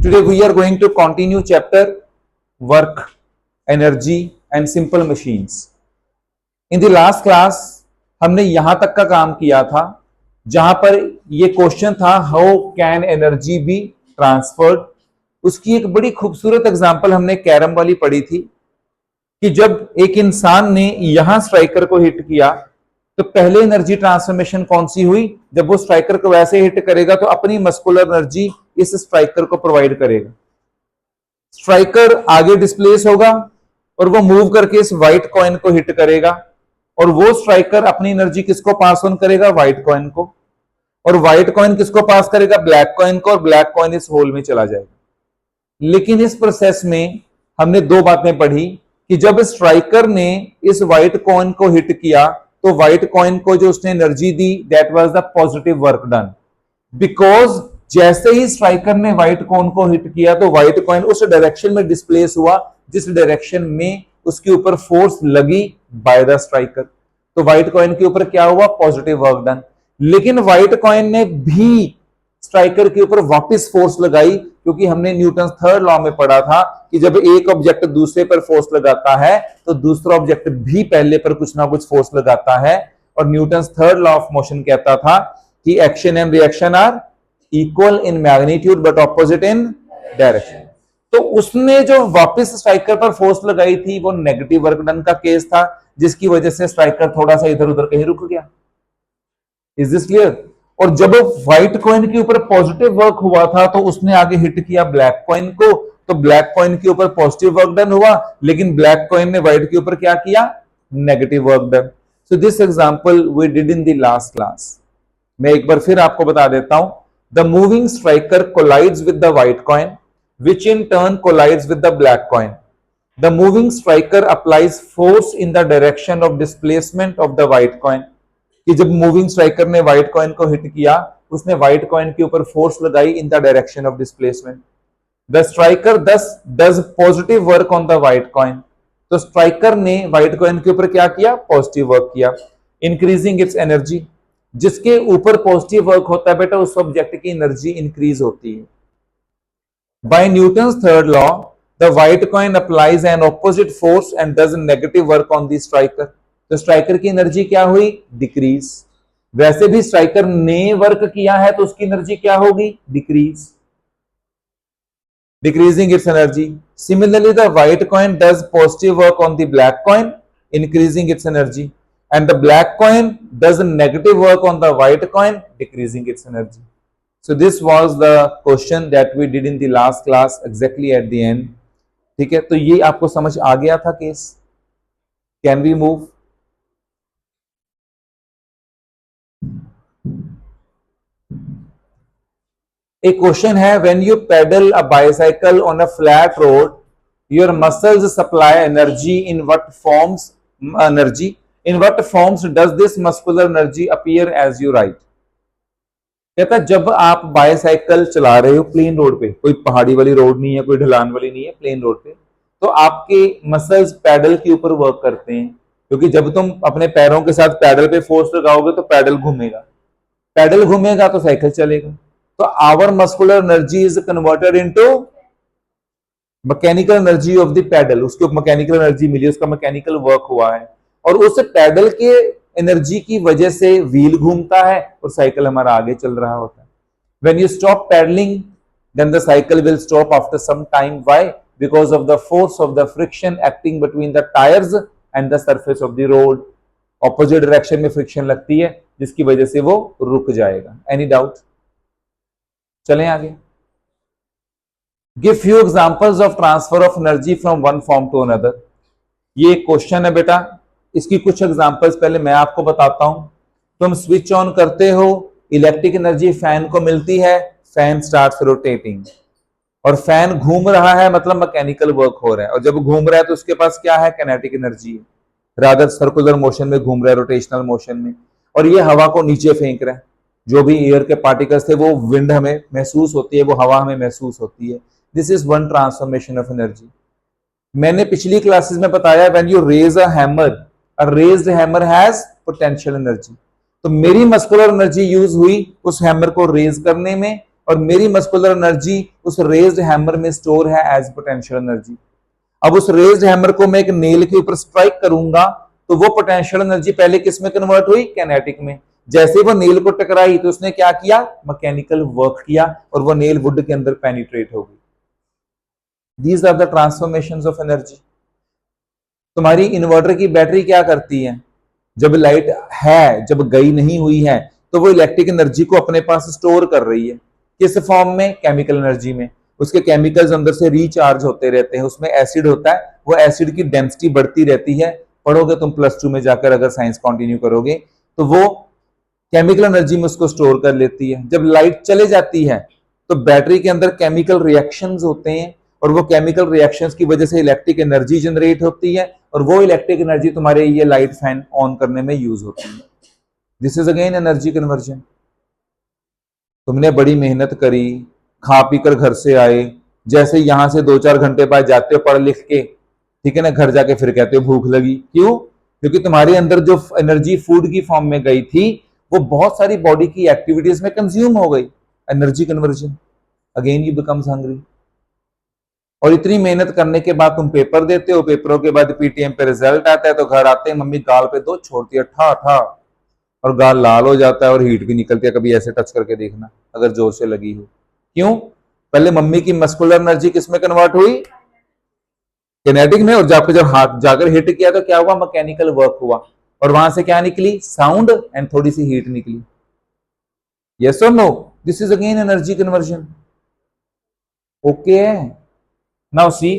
Today we are going to continue chapter work, energy and simple machines. In the last class हमने यहां तक का काम किया था जहां पर ये क्वेश्चन था how can energy be transferred. उसकी एक बड़ी खूबसूरत एग्जांपल हमने कैरम वाली पढ़ी थी कि जब एक इंसान ने यहां स्ट्राइकर को हिट किया तो पहले एनर्जी ट्रांसफॉर्मेशन कौन सी हुई, जब वो स्ट्राइकर को वैसे हिट करेगा तो अपनी मस्कुलर एनर्जी इस स्ट्राइकर को प्रोवाइड करेगा। स्ट्राइकर आगे डिस्प्लेस होगा और वो मूव करके इस व्हाइट कॉइन को हिट करेगा और वो स्ट्राइकर अपनी एनर्जी किसको पास ऑन करेगा, व्हाइट कॉइन को, और व्हाइट कॉइन किसको पास करेगा, ब्लैक कॉइन को, और ब्लैक कॉइन इस होल में चला जाएगा। लेकिन इस प्रोसेस में हमने दो बातें पढ़ी कि जब स्ट्राइकर ने इस व्हाइट कॉइन को हिट किया तो व्हाइट कॉइन को जो उसने energy the that was the positive work done, because जैसे ही स्ट्राइकर ने व्हाइट कॉइन को हिट किया तो व्हाइट कॉइन उस डायरेक्शन में डिस्प्लेस हुआ जिस डायरेक्शन में उसके ऊपर फोर्स लगी बाय द स्ट्राइकर। तो व्हाइट कॉइन के ऊपर क्या हुआ, पॉजिटिव वर्क डन। लेकिन व्हाइट कॉइन ने भी स्ट्राइकर के ऊपर वापस फोर्स लगाई, क्योंकि हमने न्यूटन थर्ड लॉ में पढ़ा था कि जब एक ऑब्जेक्ट दूसरे पर फोर्स लगाता है तो दूसरा ऑब्जेक्ट भी पहले पर कुछ ना कुछ फोर्स लगाता है। और Newton third law of motion कहता था कि action and reaction are equal in magnitude but opposite in direction. तो उसने जो वापस स्ट्राइकर पर फोर्स लगाई थी वो नेगेटिव वर्क डन का केस था, जिसकी वजह से स्ट्राइकर थोड़ा सा इधर उधर कहीं रुक गया। Is this clear? और जब व्हाइट कॉइन के ऊपर पॉजिटिव वर्क हुआ था तो उसने आगे हिट किया ब्लैक कॉइन को, तो ब्लैक कॉइन के ऊपर पॉजिटिव वर्क डन हुआ, लेकिन ब्लैक कॉइन ने व्हाइट के ऊपर क्या किया, negative work done. So this example we did in the last class. मैं एक बार फिर आपको बता देता हूं। The moving striker collides with the white coin which in turn collides with the black coin. The moving striker applies force in the direction of displacement of the white coin. कि जब मूविंग स्ट्राइकर ने white coin को hit किया उसने white coin के ऊपर force लगाई इन the direction of displacement. The striker thus does positive work on the white coin. तो स्ट्राइकर ने व्हाइट कॉइन के ऊपर क्या किया, पॉजिटिव वर्क किया, इंक्रीजिंग इट्स एनर्जी। जिसके ऊपर पॉजिटिव वर्क होता है बेटा उस ऑब्जेक्ट की एनर्जी इंक्रीज होती है। By Newton's third law, the white coin applies an opposite force and does negative work on the striker. तो स्ट्राइकर की एनर्जी क्या हुई, डिक्रीज। वैसे भी स्ट्राइकर ने वर्क किया है तो उसकी एनर्जी क्या होगी, decrease, decreasing it's energy. Similarly, the white coin does positive work on the black coin, increasing its energy, and the black coin does negative work on the white coin, decreasing its energy. So this was the question that we did in the last class exactly at the end. ठीक है, तो ये आपको समझ आ गया था case. Can we move? एक question है, when you pedal a bicycle on a flat road, your muscles supply energy in what forms? In what forms does this muscular energy appear as you ride? कहता जब आप bicycle चला रहे हो plain road पे, कोई पहाड़ी वाली रोड नहीं है, कोई ढलान वाली नहीं है, प्लेन रोड पे, तो आपके मसल्स पैडल के ऊपर वर्क करते हैं, क्योंकि जब तुम अपने पैरों के साथ पैडल पे फोर्स लगाओगे तो पैडल घूमेगा, पैडल घूमेगा तो साइकिल चलेगा। तो our muscular energy is converted into mechanical energy of the pedal. उसको मैकेनिकल एनर्जी मिली, उसका मैकेनिकल वर्क हुआ है, और उस पैडल के एनर्जी की वजह से व्हील घूमता है और साइकिल हमारा आगे चल रहा होता है। When you stop pedaling, then the cycle will stop after some time. Why? Because of the force of the friction acting between the tires and the surface of the road. Opposite direction में friction लगती है जिसकी वजह से वो रुक जाएगा। Any doubt? चलें आगे। Give few examples of transfer of energy from one form to another. ये क्वेश्चन है बेटा, इसकी कुछ एग्जांपल्स पहले मैं आपको बताता हूं। तुम स्विच ऑन करते हो, इलेक्ट्रिक एनर्जी फैन को मिलती है, फैन स्टार्ट्स रोटेटिंग, और फैन घूम रहा है मतलब मैकेनिकल वर्क हो रहा है, और जब घूम रहा है तो उसके पास क्या है, काइनेटिक एनर्जी है, रादर सर्कुलर मोशन में घूम रहा है, रोटेशनल मोशन में, और ये हवा को नीचे फेंक रहा है। जो भी एयर के पार्टिकल्स थे वो विंड हमें महसूस होती है, वो हवा हमें महसूस होती है। This is one transformation of energy. मैंने पिछली क्लासेस में बताया when you raise a hammer, A raised hammer has potential energy. तो मेरी मस्कुलर एनर्जी यूज हुई उस हैमर को रेज करने में, और मेरी मस्कुलर एनर्जी उस रेज्ड हैमर में स्टोर है एज पोटेंशियल एनर्जी। अब उस रेज्ड हैमर को मैं एक नेल के ऊपर स्ट्राइक करूंगा तो वो पोटेंशियल एनर्जी पहले किस में कन्वर्ट हुई, कैनेटिक में। जैसे वो नेल को टकराई तो उसने क्या किया, मैकेनिकल वर्क किया और वो नेल वुड के अंदर पेनिट्रेट हो गई। These are the transformations of energy. तुम्हारी इन्वर्टर की बैटरी क्या करती है, जब लाइट है, जब गई नहीं हुई है, तो वो इलेक्ट्रिक एनर्जी को अपने पास स्टोर कर रही है। किस फॉर्म में, केमिकल एनर्जी में। उसके केमिकल्स अंदर से रिचार्ज होते रहते हैं, उसमें एसिड होता है, वो एसिड की डेंसिटी बढ़ती रहती है। पढ़ोगे तुम +2 में जाकर, अगर साइंस कंटिन्यू करोगे तो वो केमिकल एनर्जी में उसको स्टोर कर लेती है। जब लाइट चले जाती है तो बैटरी के अंदर केमिकल रिएक्शंस होते हैं और वो केमिकल रिएक्शंस की वजह से इलेक्ट्रिक एनर्जी जनरेट होती है और वो इलेक्ट्रिक एनर्जी तुम्हारे ये लाइट फैन ऑन करने में यूज होती है। This is again energy conversion. तुमने बड़ी मेहनत करी, खा पीकर घर से आए, जैसे यहां से 2-4 घंटे बाद जाते हो पढ़ लिख के, ठीक है ना, घर जाके फिर कहते हो भूख लगी। क्यों? क्योंकि तुम्हारे अंदर जो एनर्जी फूड की फॉर्म में गई थी वो बहुत सारी बॉडी की एक्टिविटीज में कंज्यूम हो गई। Energy conversion. Again U becomes hungry. और इतनी मेहनत करने के बाद तुम पेपर देते हो, पेपरों के बाद पीटीएम पे रिजल्ट आता है तो घर आते हैं मम्मी गाल पे 2 छोड़ती है ठा ठा और गाल लाल हो जाता है और हीट भी निकलती है। कभी ऐसे टच करके देखना अगर जोर से लगी हो। क्यों? पहले मम्मी की मस्कुलर एनर्जी किस में कन्वर्ट हुई, किनेटिक में, और जब हाथ जाकर हिट किया तो क्या हुआ, मैकेनिकल वर्क हुआ और वहां से क्या निकली, साउंड एंड थोड़ी सी हीट निकली। यस और no? This is again energy conversion. Okay. Now see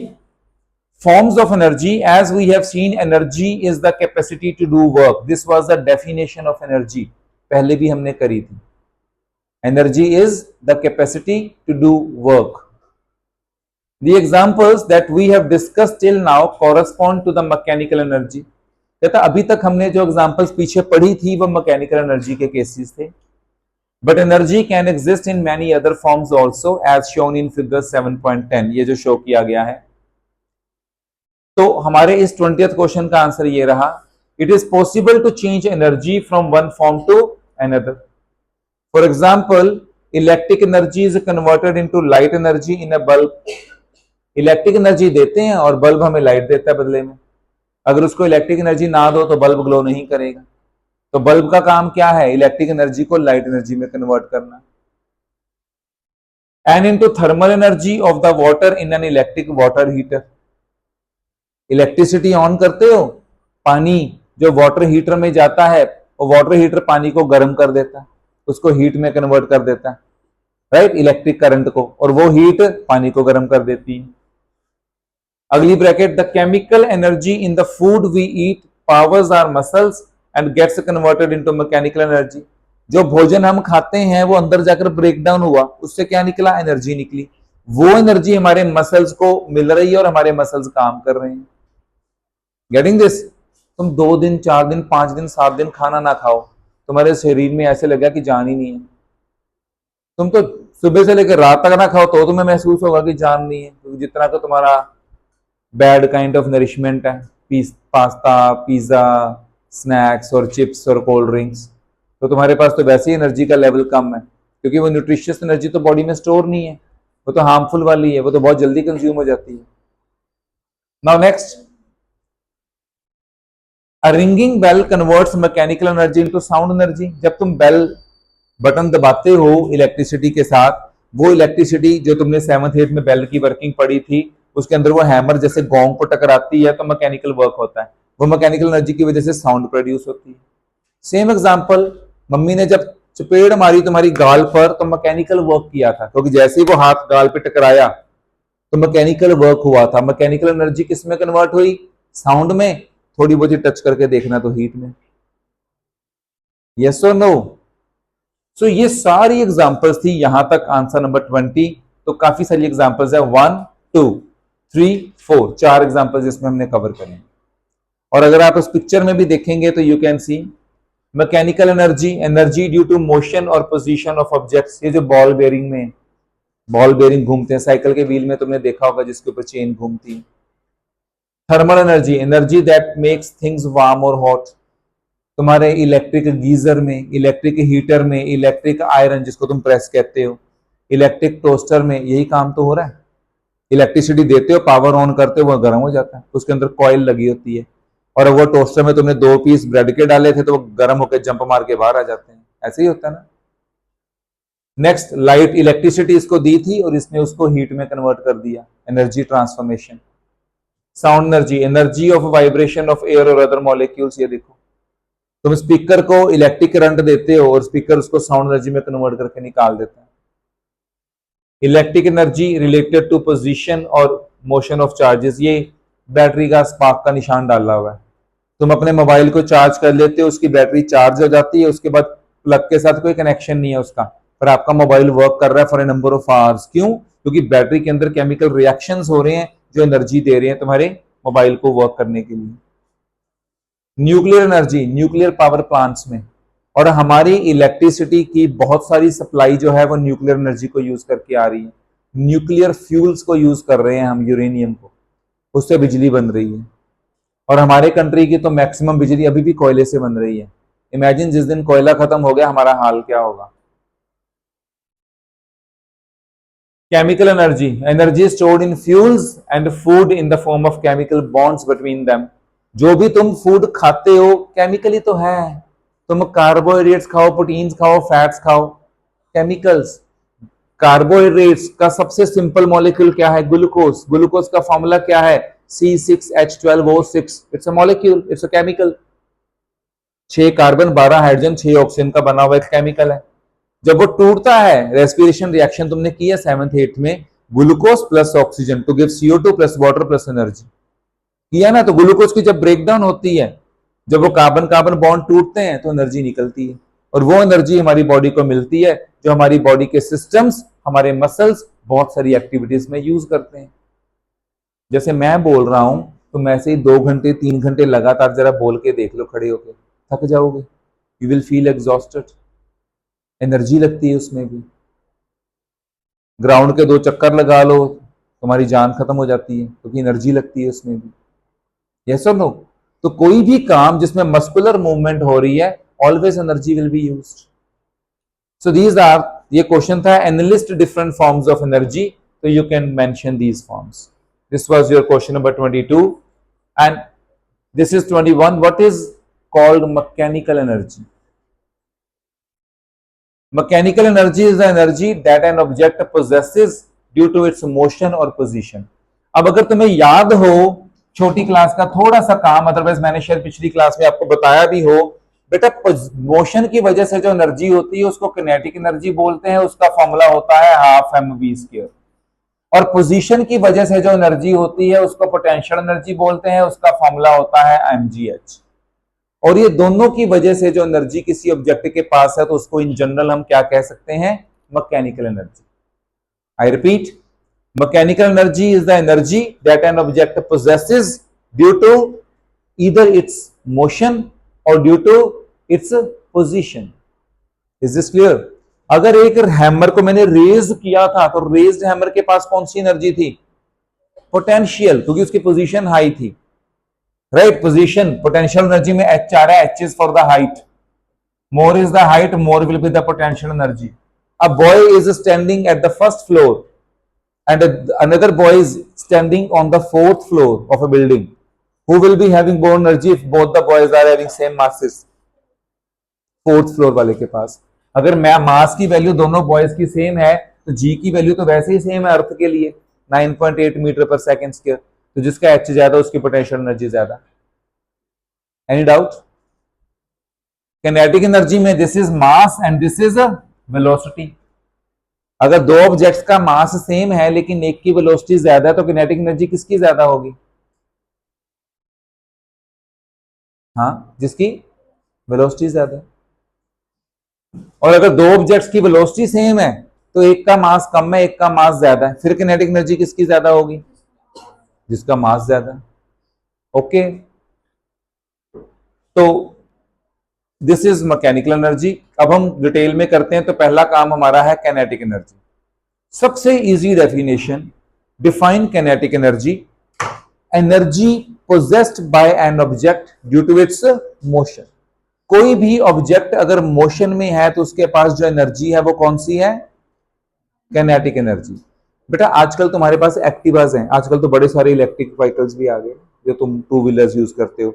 forms of energy. As we have seen, energy is the capacity to do work. This was the definition of energy, पहले भी हमने करी थी। Energy is the capacity to do work. The examples that we have discussed till now correspond to the mechanical energy. कहता अभी तक हमने जो examples पीछे पढ़ी थी वो mechanical energy के cases थे। But energy can exist in many other forms also, as shown in figure 7.10, ये जो शो किया गया है। तो हमारे इस 20th क्वेश्चन का आंसर ये रहा, it is possible to change energy from one form to another. For example, electric energy is converted into light energy in a bulb. Electric energy देते हैं और बल्ब हमें लाइट देता है बदले में। अगर उसको इलेक्ट्रिक एनर्जी ना दो तो बल्ब ग्लो नहीं करेगा। तो बल्ब का काम क्या है, इलेक्ट्रिक एनर्जी को लाइट एनर्जी में कन्वर्ट करना। And into thermal energy of the water in an electric water heater. Electricity on करते हो, पानी जो वाटर हीटर में जाता है वो वाटर हीटर पानी को गर्म कर देता है, उसको हीट में कन्वर्ट कर देता है, राइट, इलेक्ट्रिक करंट को, और वो हीट पानी को गर्म कर देती है। अगली bracket, the chemical energy in the food we eat powers our muscles and gets converted into mechanical energy. जो भोजन हम खाते हैं वो अंदर जाकर ब्रेक डाउन हुआ, उससे क्या निकला, एनर्जी निकली। वो एनर्जी हमारे मसल्स को मिल रही है और हमारे मसल्स काम कर रहे हैं। Getting this? तुम 2 दिन 4 दिन 5 दिन 7 दिन खाना ना खाओ, तुम्हारे शरीर में ऐसे लगा कि जान ही नहीं है। तुम तो सुबह से लेकर रात तक ना खाओ तो तुम्हें महसूस होगा कि जान नहीं है, क्योंकि जितना तो तुम्हारा बैड काइंड ऑफ नरिशमेंट है, पास्ता, पिज्जा, स्नैक्स और चिप्स और कोल्ड ड्रिंक्स, तो तुम्हारे पास तो वैसे ही एनर्जी का लेवल कम है, क्योंकि वो न्यूट्रिशियस एनर्जी तो बॉडी में स्टोर नहीं है, वो तो हार्मफुल वाली है, वो तो बहुत जल्दी कंज्यूम हो जाती है। Now next, A ringing bell converts mechanical energy into sound energy. जब तुम बेल बटन दबाते हो इलेक्ट्रिसिटी के साथ, वो इलेक्ट्रिसिटी जो तुमने 7th 8th में बेल की वर्किंग पढ़ी थी, उसके अंदर वो हैमर जैसे गोंग को टकराती है तो मैकेनिकल वर्क होता है, वो मैकेनिकल एनर्जी की वजह से साउंड प्रोड्यूस होती है। सेम एग्जांपल, मम्मी ने जब चपेट मारी तुम्हारी गाल पर तो मैकेनिकल वर्क किया था, क्योंकि जैसे ही वो हाथ गाल पे टकराया तो मैकेनिकल वर्क हुआ था। मैकेनिकल एनर्जी किस में कन्वर्ट हुई, साउंड में, थोड़ी बहुत ही टच करके देखना तो हीट में। यस और नो? सो ये सारी एग्जांपल्स थी यहां तक, आंसर नंबर 20। तो काफी सारी एग्जांपल्स है, 1 2 3 4, 4 एग्जांपल्स इसमें हमने कवर करें। और अगर आप उस पिक्चर में भी देखेंगे तो you can see mechanical energy, energy due to motion और पोजीशन ऑफ ऑब्जेक्ट्स। ये जो बॉल बेरिंग में, बॉल बेरिंग घूमते हैं, साइकिल के व्हील में तुमने देखा होगा जिसके ऊपर चेन घूमती है। Thermal energy, energy that makes things warm और हॉट। तुम्हारे इलेक्ट्रिक गीजर में, इलेक्ट्रिक हीटर में, इलेक्ट्रिक आयरन जिसको तुम प्रेस कहते हो, इलेक्ट्रिक टोस्टर में यही काम तो हो रहा है। इलेक्ट्रिसिटी देते हो, पावर ऑन करते हो, वो गर्म हो जाता है, उसके अंदर कॉइल लगी होती है, और वो टोस्टर में तुमने 2 पीस ब्रेड के डाले थे तो वो गर्म होकर जंप मार के बाहर आ जाते हैं। ऐसे ही होता है ना। नेक्स्ट, लाइट, इलेक्ट्रिसिटी इसको दी थी और इसने उसको हीट में कन्वर्ट कर दिया, energy transformation. Sound energy, energy of vibration of air और अदर मॉलिक्यूल्स। ये देखो, तुम स्पीकर को इलेक्ट्रिक करंट देते हो और स्पीकर उसको साउंड एनर्जी में कन्वर्ट करके निकाल देता है। Electric energy related to position और मोशन ऑफ चार्जेस। ये बैटरी का स्पार्क का निशान डाला हुआ है। तुम अपने मोबाइल को चार्ज कर लेते हो, उसकी बैटरी चार्ज हो जाती है, उसके बाद प्लग के साथ कोई कनेक्शन नहीं है उसका, पर आपका मोबाइल वर्क कर रहा है for a number of hours. क्यों? क्योंकि बैटरी के अंदर केमिकल रिएक्शंस हो रहे हैं जो एनर्जी दे रहे हैं तुम्हारे मोबाइल को वर्क करने के लिए। Nuclear energy, nuclear power plants में, और हमारी इलेक्ट्रिसिटी की बहुत सारी सप्लाई जो है वो न्यूक्लियर एनर्जी को यूज करके आ रही है। न्यूक्लियर फ्यूल्स को यूज कर रहे हैं हम, यूरेनियम को, उससे बिजली बन रही है। और हमारे कंट्री की तो मैक्सिमम बिजली अभी भी कोयले से बन रही है। इमेजिन जिस दिन कोयला खत्म हो गया हमारा हाल क्या होगा। Chemical energy, energy stored in fuels and food in the form of chemical bonds between them. जो भी तुम फूड खाते हो केमिकली तो है, तुम कार्बोहाइड्रेट्स खाओ, प्रोटीन्स खाओ, फैट्स खाओ, केमिकल्स। कार्बोहाइड्रेट्स का सबसे सिंपल मॉलिक्यूल क्या है? ग्लूकोज। ग्लूकोज का फॉर्मूला क्या है? C6H12O6। It's a molecule, it's a chemical. 6 carbon 12 hydrogen 6 oxygen का बना हुआ एक केमिकल है। जब वो टूटता है, रेस्पिरेशन रिएक्शन तुमने की है 7th 8th में, glucose plus oxygen to give CO2 plus water plus energy, किया ना। तो ग्लूकोज की जब ब्रेकडाउन होती है, जब वो कार्बन कार्बन बॉन्ड टूटते हैं तो एनर्जी निकलती है, और वो एनर्जी हमारी बॉडी को मिलती है जो हमारी बॉडी के सिस्टम्स, हमारे मसल्स बहुत सारी एक्टिविटीज में यूज करते हैं। जैसे मैं बोल रहा हूं तो मैं से ही 2 घंटे 3 घंटे लगातार जरा बोल के देख लो, खड़े होके थक जाओगे, you will feel exhausted. Energy लगती है उसमें भी। ग्राउंड के 2 चक्कर लगा लो, तुम्हारी जान खत्म हो जाती है क्योंकि एनर्जी लगती है उसमें भी। यस और नो? तो कोई भी काम जिसमें मस्कुलर मूवमेंट हो रही है, always energy will be used. So these are, ये क्वेश्चन था analyst different forms of energy, तो you can mention these forms. This was your question number 22 and this is 21। What is called mechanical energy? Mechanical energy is the energy that an object possesses due to its motion और position. अब अगर तुम्हें याद हो छोटी class का थोड़ा सा काम, अदरवाइज मैंने शायद पिछली क्लास में आपको बताया भी हो, बेटा मोशन की वजह से जो एनर्जी होती है उसको किनेटिक एनर्जी बोलते हैं, उसका फॉर्मूला होता है ½ mv²। और पोजीशन की वजह से जो एनर्जी होती है उसको पोटेंशियल एनर्जी बोलते हैं, उसका फॉर्मूला होता है mgh। और ये दोनों की वजह से जो एनर्जी किसी ऑब्जेक्ट के पास है तो उसको इन जनरल हम क्या कह सकते हैं? Mechanical energy. I repeat, mechanical energy is the energy that an object possesses due to either its motion or due to its position. Is this clear? अगर एक हैमर को मैंने रेज किया था तो रेज्ड हैमर के पास कौन सी एनर्जी थी? पोटेंशियल, क्योंकि उसकी पोजीशन हाई थी, राइट? पोजीशन, पोटेंशियल एनर्जी में H आ रहा है, H is for the height. More is the height, more will be the potential energy. A boy is standing at the first floor and another boy is standing on the 4th floor of a building. Who will be having more energy if both the boys are having same masses? 4th floor वाले के पास। अगर मैं मास की value दोनों boys की same है तो जी की वैल्यू तो वैसे ही सेम है अर्थ के लिए, 9.8 मीटर पर सेकेंड स्क्वायर। तो जिसका एच ज्यादा उसकी पोटेंशियल एनर्जी ज्यादा। Any doubt? किनेटिक एनर्जी में this is mass and this is velocity. अगर 2 ऑब्जेक्ट्स का मास सेम है लेकिन एक की वेलोसिटी ज्यादा है तो किनेटिक एनर्जी किसकी ज्यादा होगी? हाँ, जिसकी वेलोसिटी ज्यादा है। और अगर 2 ऑब्जेक्ट्स की वेलोसिटी सेम है तो एक का मास कम है, एक का मास ज्यादा है, फिर किनेटिक एनर्जी किसकी ज्यादा होगी? जिसका मास ज्यादा है। ओके, तो दिस इज मैकेनिकल एनर्जी। अब हम डिटेल में करते हैं, तो पहला काम हमारा है किनेटिक एनर्जी। सबसे easy definition, define kinetic energy, energy possessed by an object due to its motion. कोई भी ऑब्जेक्ट अगर मोशन में है तो उसके पास जो एनर्जी है वो कौन सी है? Kinetic energy. बेटा आजकल तुम्हारे पास एक्टिवाज हैं, आजकल तो बड़े सारे इलेक्ट्रिक व्हीकल्स भी आ गए जो तुम टू व्हीलर्स यूज करते हो।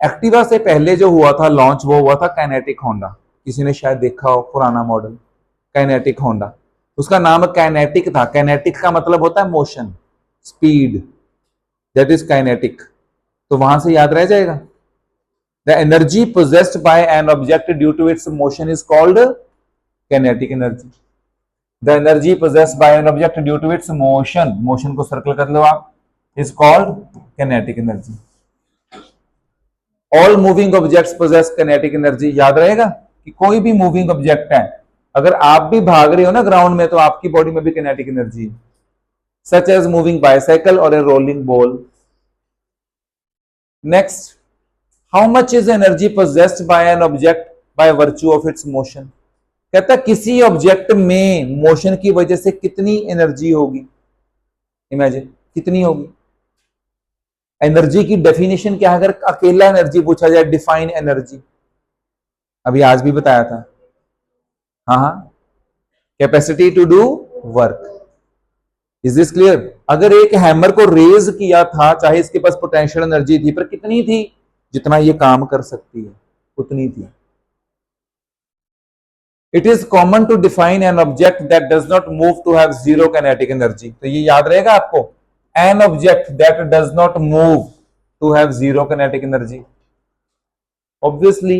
एक्टिवा से पहले जो हुआ था लॉन्च, वो हुआ था काइनेटिक होंडा। किसी ने शायद देखा हो पुराना मॉडल काइनेटिक होंडा, उसका नाम काइनेटिक था। काइनेटिक का मतलब होता है motion, speed, that is kinetic. तो वहां से याद रह जाएगा। The energy possessed by an object due to its motion is called kinetic energy. The energy possessed by an object due to its motion, motion को सर्कल कर लो आप, is called kinetic energy. All moving objects possess kinetic energy. याद रहेगा कि कोई भी moving object है, अगर आप भी भाग रहे हो ना ग्राउंड में, तो आपकी बॉडी में भी काइनेटिक एनर्जी है, सच एज मूविंग बाइसाइकिल और a rolling ball. Next, how much is energy possessed by an object by virtue of its motion. कहता है किसी ऑब्जेक्ट में मोशन की वजह से कितनी एनर्जी होगी। इमेजिन कितनी होगी। एनर्जी की डेफिनेशन क्या है, अगर अकेला एनर्जी पूछा जाए, डिफाइन एनर्जी, अभी आज भी बताया था। हाँ, capacity to do work. Is this clear. अगर एक हैमर को रेज किया था, चाहे इसके पास पोटेंशियल एनर्जी थी, पर कितनी थी, जितना ये काम कर सकती है उतनी थी। It is common to define an object that does not move to have zero kinetic energy. तो ये याद रहेगा आपको, an object that does not move to have zero kinetic energy. Obviously,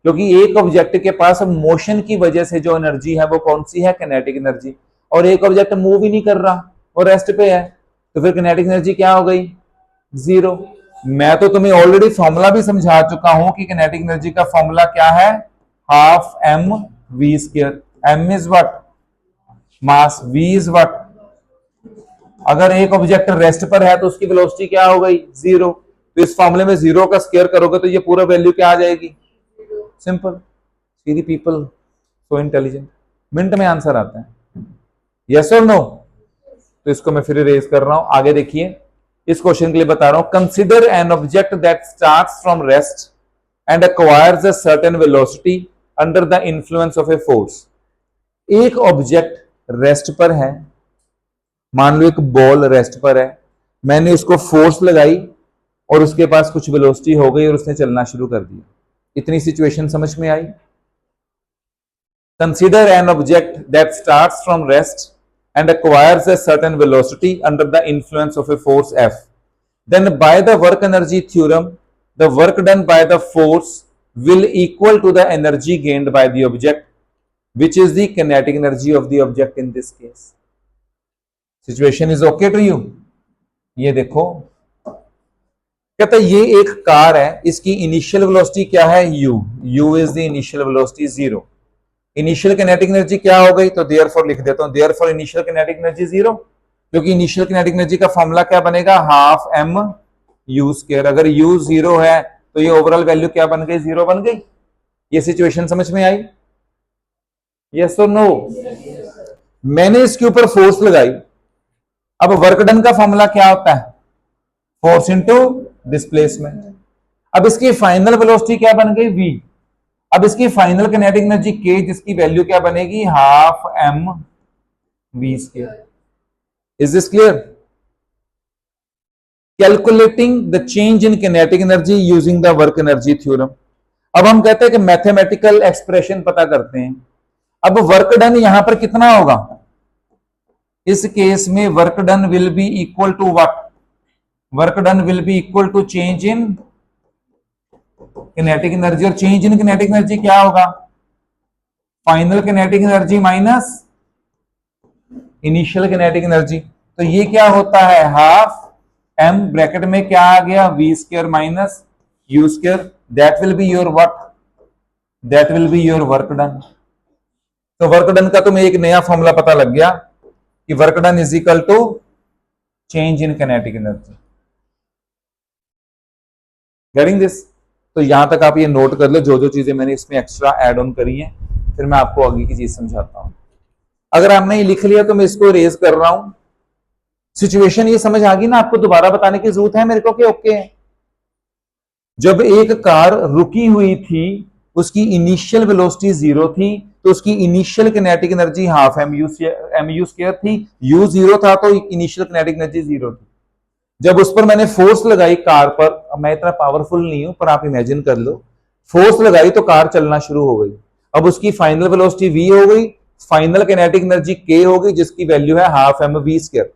क्योंकि एक ऑब्जेक्ट के पास मोशन की वजह से जो एनर्जी है वो कौन सी है, काइनेटिक एनर्जी। और एक ऑब्जेक्ट मूव ही नहीं कर रहा और रेस्ट पे है, तो फिर काइनेटिक एनर्जी क्या हो गई, जीरो। मैं तो तुम्हें ऑलरेडी फॉर्मूला भी समझा चुका हूं कि काइनेटिक एनर्जी का फॉर्मूला क्या है, half m v square. M is what, mass, v is what. अगर एक ऑब्जेक्ट रेस्ट पर है तो उसकी वेलोसिटी क्या हो गई, जीरो। तो इस फॉर्मूले में जीरो का स्क्वायर करोगे तो ये पूरा वैल्यू क्या आ जाएगी, simple. See the people so intelligent, minute में आंसर आता है। यस और नो। तो इसको मैं फिर इरेज कर रहा हूं। आगे देखिए, इस क्वेश्चन के लिए बता रहा हूं, consider N object that starts from rest and acquires a certain velocity under the influence of a force. एक ऑब्जेक्ट रेस्ट पर है, मान लो एक बॉल रेस्ट पर है, मैंने उसको फोर्स लगाई और उसके पास कुछ वेलोसिटी हो गई और उसने चलना शुरू कर दिया। इतनी सिचुएशन समझ में आई। Consider an object that starts from rest and acquires a certain velocity under the influence of a force F. Then by the work energy theorem, the work done by the force will equal to the energy gained by the object, which is the kinetic energy of the object in this case. Situation is okay to you? ये देखो, कहता है ये एक car है, इसकी initial velocity क्या है, u. u is the initial velocity 0. Initial kinetic energy क्या हो गई, तो देयरफॉर लिख देता हूं, therefore initial kinetic energy zero, क्योंकि इनिशियल किनेटिक एनर्जी का फॉर्मूला क्या बनेगा, हाफ एम यू स्क्वायर। अगर यू जीरो है तो ये ओवरऑल वैल्यू क्या बन गई, जीरो बन गई। ये सिचुएशन समझ में आई, यस और नो। मैंने इसके ऊपर फोर्स लगाई, अब वर्क डन का फॉर्मूला क्या होता है, फोर्स इंटू डिस्प्लेसमेंट। अब इसकी फाइनल वेलोसिटी क्या बन गई, v। अब इसकी फाइनल किनेटिक एनर्जी k, जिसकी वैल्यू क्या बनेगी, half m v square. Is this clear. Calculating the change in kinetic energy using the work energy theorem. अब हम कहते हैं कि मैथमेटिकल एक्सप्रेशन पता करते हैं। अब वर्क डन यहां पर कितना होगा, इस केस में work done will be equal to what, work done will be equal to change in kinetic energy. और चेंज इन किनेटिक एनर्जी क्या होगा, final kinetic energy minus initial kinetic energy. तो ये क्या होता है, हाफ एम ब्रैकेट में क्या आ गया, v square minus u square, that will be your what, that will be your work done. तो वर्क डन का तुम्हें एक नया फॉर्मूला पता लग गया कि work done is equal to change in kinetic energy. Getting this. तो यहां तक आप ये नोट कर लो, जो जो चीजें मैंने इसमें एक्स्ट्रा ऐड ऑन करी हैं, फिर मैं आपको आगे की चीज समझाता हूं। अगर आपने ये लिख लिया तो मैं इसको रेज कर रहा हूं। सिचुएशन ये समझ आ गई ना, आपको दोबारा बताने की जरूरत है मेरे को कि ओके है। जब एक कार रुकी हुई थी उसकी इनिशियल वेलोसिटी 0 थी, तो उसकी initial kinetic energy half m u square थी। यू 0 था तो इनिशियल किनेटिक एनर्जी 0 थी। जब उस पर मैंने फोर्स लगाई कार पर, अब मैं इतना पावरफुल नहीं हूं पर आप इमेजिन कर लो, फोर्स लगाई तो कार चलना शुरू हो गई। अब उसकी फाइनल वेलोसिटी v हो गई, फाइनल किनेटिक एनर्जी k हो गई, जिसकी वैल्यू है हाफ एम वी स्क्वायर।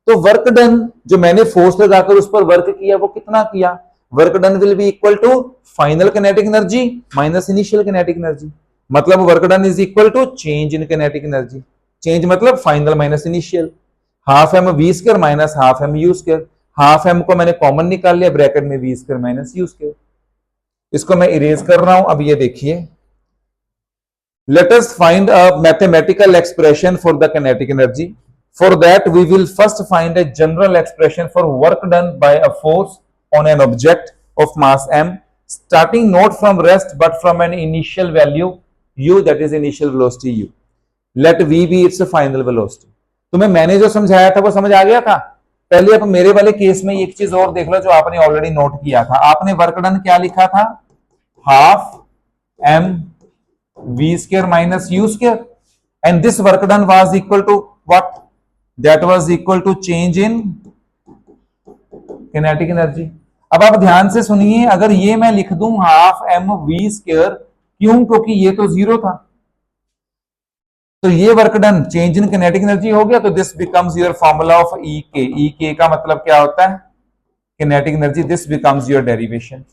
तो वर्क डन जो मैंने फोर्स लगाकर उस पर वर्क किया वो कितना किया? Work done will be equal to final kinetic energy minus initial kinetic energy. मतलब work done is equal to change in kinetic energy. Change मतलब final minus initial. Half m v square minus half m u square. Half m को मैंने common निकाल लिया, bracket में v square minus u square. इसको मैं erase कर रहा हूं। अब ये देखिए, let us find a mathematical expression for the kinetic energy. For that we will first find a general expression for work done by a force on an object of mass m, starting not from rest but from an initial value u, that is initial velocity u. Let v be its final velocity. तुम्हें मैंने जो समझाया था वो समझ आ गया था? पहले आप मेरे वाले केस में एक चीज और देख लो जो आपने ऑलरेडी नोट किया था। आपने वर्क डन क्या लिखा था? Half m v square minus u square, and this work done was equal to what? That was equal to change in kinetic energy. अब आप ध्यान से सुनिए, अगर ये मैं लिख दूं हाफ एम वी स्क्वायर, क्यों? क्योंकि ये तो 0 था, तो ये work done change in kinetic energy हो गया। तो this becomes your formula of E K. E K का मतलब क्या होता है? Kinetic energy. This becomes your derivation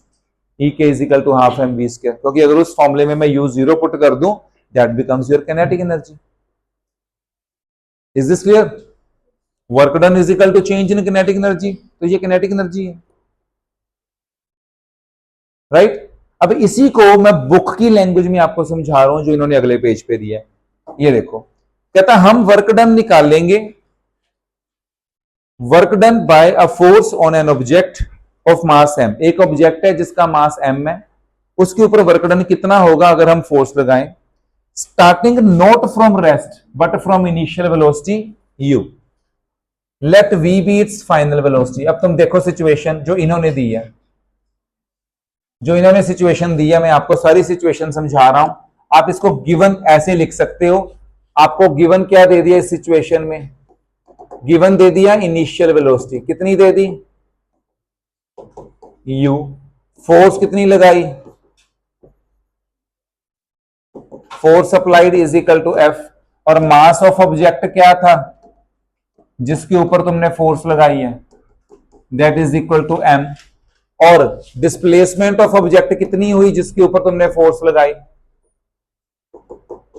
E k is equal to half m v square, क्योंकि अगर उस फॉर्मूले में मैं u 0 पुट कर दूं, that becomes your kinetic energy. Is this clear? Work done is equal to change in kinetic energy, तो ये kinetic energy है, राइट? अब इसी को मैं बुक की लैंग्वेज में आपको समझा रहा हूं जो इन्होंने अगले पेज पे दिया है। ये देखो, कहता हम वर्क डन निकाल लेंगे, work done bye a force on an object of mass m। एक ऑब्जेक्ट है जिसका मास m है, उसके ऊपर वर्क डन कितना होगा अगर हम फोर्स लगाएं? Starting not from rest but from initial velocity u, let v be its final velocity. अब तुम देखो सिचुएशन जो इन्होंने दी है, जो इन्होंने सिचुएशन दी है, मैं आपको सारी सिचुएशन समझा रहा हूं। आप इसको गिवन ऐसे लिख सकते हो। आपको गिवन क्या दे दिया इस सिचुएशन में? गिवन दे दिया इनिशियल वेलोसिटी, कितनी दे दी? u। फोर्स कितनी लगाई? Force applied is equal to f। और मास ऑफ ऑब्जेक्ट क्या था जिसके ऊपर तुमने फोर्स लगाई है? That is equal to m। और डिस्प्लेसमेंट ऑफ ऑब्जेक्ट कितनी हुई जिसके ऊपर तुमने फोर्स लगाई?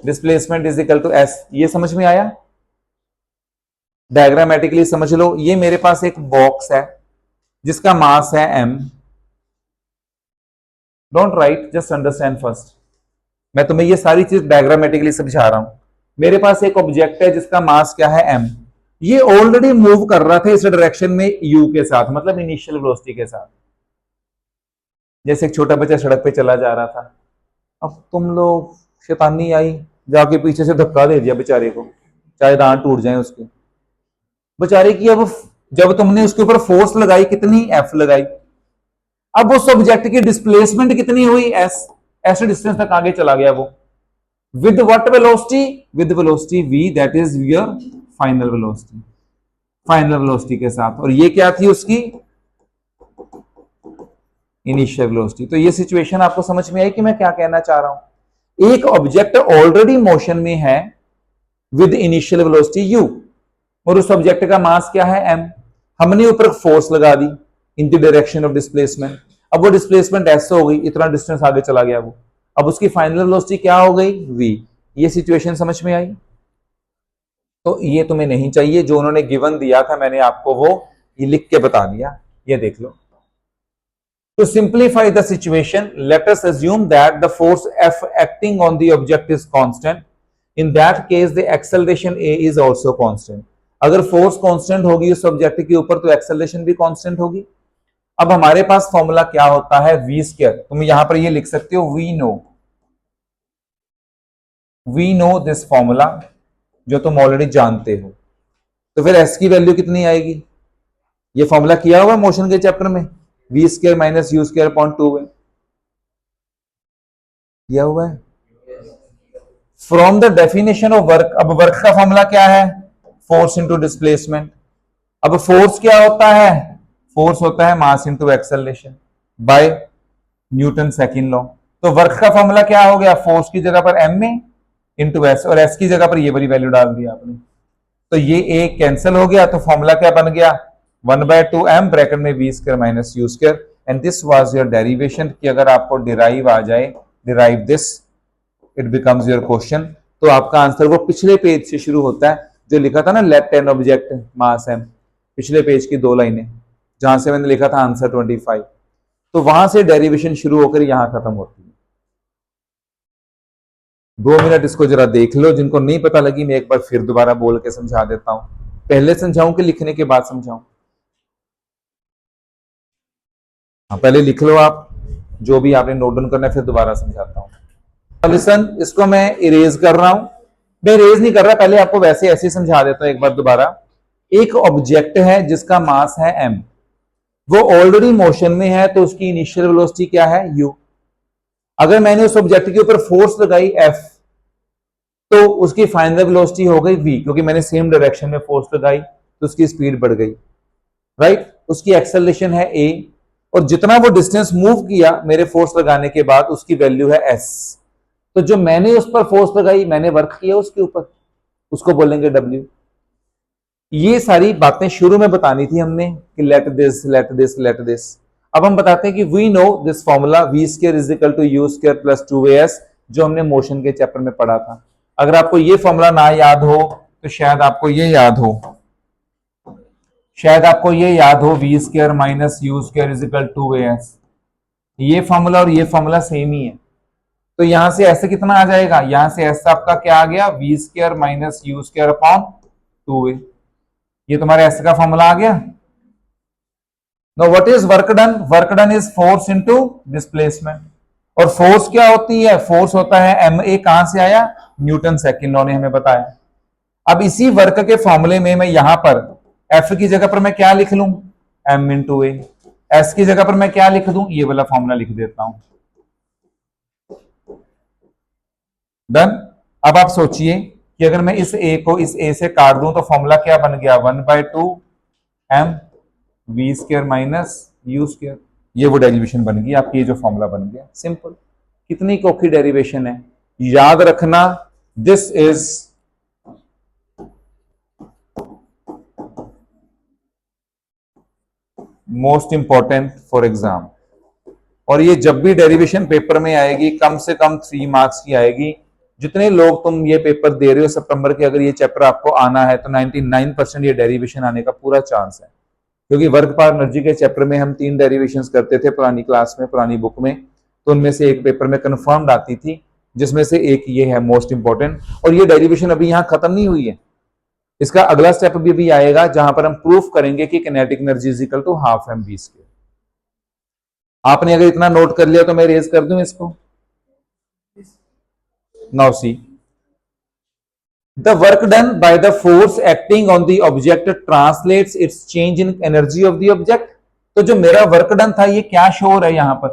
Displacement is equal to s। ये समझ में आया? डायग्रामेटिकली समझ लो। ये मेरे पास एक बॉक्स है जिसका मास है m। Don't write, just understand first. मैं तुम्हें ये सारी चीज डायग्रामेटिकली समझा रहा हूं। मेरे पास एक ऑब्जेक्ट है जिसका मास क्या है? m। ये ऑलरेडी मूव कर रहा था इस डायरेक्शन में u के साथ, मतलब इनिशियल वेलोसिटी के साथ। जैसे एक छोटा बच्चा सड़क पे चला जा रहा था, अब तुम लोग शैतानी आई, जाके पीछे से धक्का दे दिया बेचारे को, चाहे दांत टूट जाए उसके बेचारे की। अब जब तुमने उसके ऊपर फोर्स लगाई, कितनी? f लगाई। अब उस ऑब्जेक्ट की डिस्प्लेसमेंट कितनी हुई? s। ऐसे डिस्टेंस तक आगे चला गया वो। With what velocity? With velocity v, that is your final velocity, final velocity के साथ। और ये क्या थी उसकी? Initial velocity. तो ये सिचुएशन आपको समझ में आई कि मैं क्या कहना चाह रहा हूं? एक ऑब्जेक्ट ऑलरेडी मोशन में है विद इनिशियल वेलोसिटी u, और उस ऑब्जेक्ट का मास क्या है? m। हमने ऊपर फोर्स लगा दी in the direction of displacement. अब वो डिस्प्लेसमेंट ऐसे हो गई, इतना डिस्टेंस आगे चला गया वो। अब उसकी फाइनल वेलोसिटी क्या हो गई? v। ये सिचुएशन समझ में आई? तो ये तुम्हें नहीं चाहिए, जो उन्होंने गिवन दिया था मैंने आपको वो ये लिख के बता दिया। ये देख लो। To simplify the situation, let us assume that the force F acting on the object is constant. In that case, the acceleration A is also constant. अगर फोर्स कांस्टेंट होगी उस ऑब्जेक्ट के ऊपर तो एक्सेलरेशन भी कांस्टेंट होगी। अब हमारे पास फॉर्मूला क्या होता है? v square. तुम यहां पर ये लिख सकते हो वी नो दिस फॉर्मूला, जो तुम ऑलरेडी जानते हो। तो फिर s की वैल्यू कितनी आएगी? ये फॉर्मूला किया हुआ मोशन के चैप्टर में, v square minus u square upon 2 है। किया हुआ है। From the definition of work, अब वर्क का फॉर्मूला क्या है? Force into displacement. अब फोर्स क्या होता है? फोर्स होता है mass into acceleration by Newton second law. तो वर्क का फॉर्मूला क्या हो गया? फोर्स की जगह पर एम में इंटू एस, और एस की जगह पर ये वाली वैल्यू डाल दी आपने, तो ये ए कैंसिल हो गया, तो फॉर्मूला क्या बन गया? 1/2m ब्रैकेट में v square minus u square, and this was your derivation. कि अगर आपको डिराइव आ जाए, derive this, it becomes your question. तो आपका आंसर वो पिछले पेज से शुरू होता है जो लिखा था ना, let an object mass m, पिछले पेज की 2 लाइनें जहां से मैंने लिखा था आंसर 25, तो वहां से डेरिवेशन शुरू होकर यहां खत्म होती है। 2 मिनट इसको जरा देख लो, जिनको नहीं पता लगी मैं एक बार फिर दोबारा बोल के समझा देता हूं। पहले समझाऊं कि लिखने के बाद समझाऊं? हाँ, पहले लिख लो आप जो भी आपने नोट डाउन करना है, फिर दोबारा समझाता हूं। लिसन, इसको मैं इरेज कर रहा हूं। मैं इरेज नहीं कर रहा, पहले आपको वैसे ऐसे समझा देता हूं एक बार दोबारा। एक ऑब्जेक्ट है जिसका मास है m, वो ऑलरेडी मोशन में है, तो उसकी इनिशियल वेलोसिटी क्या है? u। अगर मैंने उस ऑब्जेक्ट के ऊपर फोर्स लगाई F, तो उसकी फाइनल वेलोसिटी हो गई v, क्योंकि मैंने सेम डायरेक्शन में फोर्स लगाई तो उसकी स्पीड बढ़ गई, राइट। उसकी एक्सेलरेशन है a, और जितना वो डिस्टेंस मूव किया मेरे फोर्स लगाने के बाद उसकी वैल्यू है s। तो जो मैंने उस पर फोर्स लगाई, मैंने वर्क किया उसके ऊपर, उसको बोलेंगे w। ये सारी बातें शुरू में बतानी थी हमने कि let this let this let this. अब हम बताते हैं कि we know this formula v square is equal to u square plus 2as, जो हमने मोशन के चैप्टर में पढ़ा था। अगर आपको ये फॉर्मूला ना याद हो तो शायद आपको ये याद हो, शायद आपको ये याद हो, v square minus u square is equal to as। ये फॉर्मूला और ये फॉर्मूला सेम ही है, तो यहां से ऐसे कितना आ जाएगा? यहां से ऐसा आपका क्या आ गया? V square minus u square upon 2a। ये तुम्हारे एस का फॉर्मूला आ गया। No what is work done? Work done is force into displacement. और फोर्स क्या होती है? फोर्स होता है एम ए। कहां से आया? न्यूटन सेकंड लॉ ने हमें बताया। अब इसी वर्क के फॉर्मूले में मैं यहां पर एफ की जगह पर मैं क्या लिख लूं? एम इंटू ए। एस की जगह पर मैं क्या लिख दूं? ये वाला फॉर्मूला लिख देता हूं। डन। अब आप सोचिए कि अगर मैं इस ए को इस ए से काट दूं तो फॉर्मूला क्या बन गया? 1/2m v square minus u square. ये वो डेरिवेशन बन गई आपकी, ये जो फॉर्मूला बन गया, सिंपल। कितनी कोखी डेरिवेशन है, याद रखना। This is most important for exam, और ये जब भी डेरिवेशन पेपर में आएगी कम से कम 3 मार्क्स की आएगी। जितने लोग तुम ये पेपर दे रहे हो सितंबर के, अगर ये चैप्टर आपको आना है तो 99% ये डेरिवेशन आने का पूरा चांस है, क्योंकि वर्क पावर एनर्जी के चैप्टर में हम 3 डेरिवेशंस करते थे पुरानी क्लास में, पुरानी बुक में, तो उनमें से एक पेपर में कंफर्म्ड आती थी, जिसमें से एक ये है मोस्ट इंपॉर्टेंट। और ये डेरिवेशन अभी यहाँ खत्म नहीं हुई है, इसका अगला स्टेप भी अभी आएगा जहां पर हम प्रूफ करेंगे कि kinetic energy is equal to half m v square. आपने अगर इतना नोट कर लिया तो मैं रेज कर दूं इसको। Now see, the work done by the force acting on the object translates its change in energy of the object। तो जो मेरा वर्क डन था ये क्या शो हो रहा है यहां पर?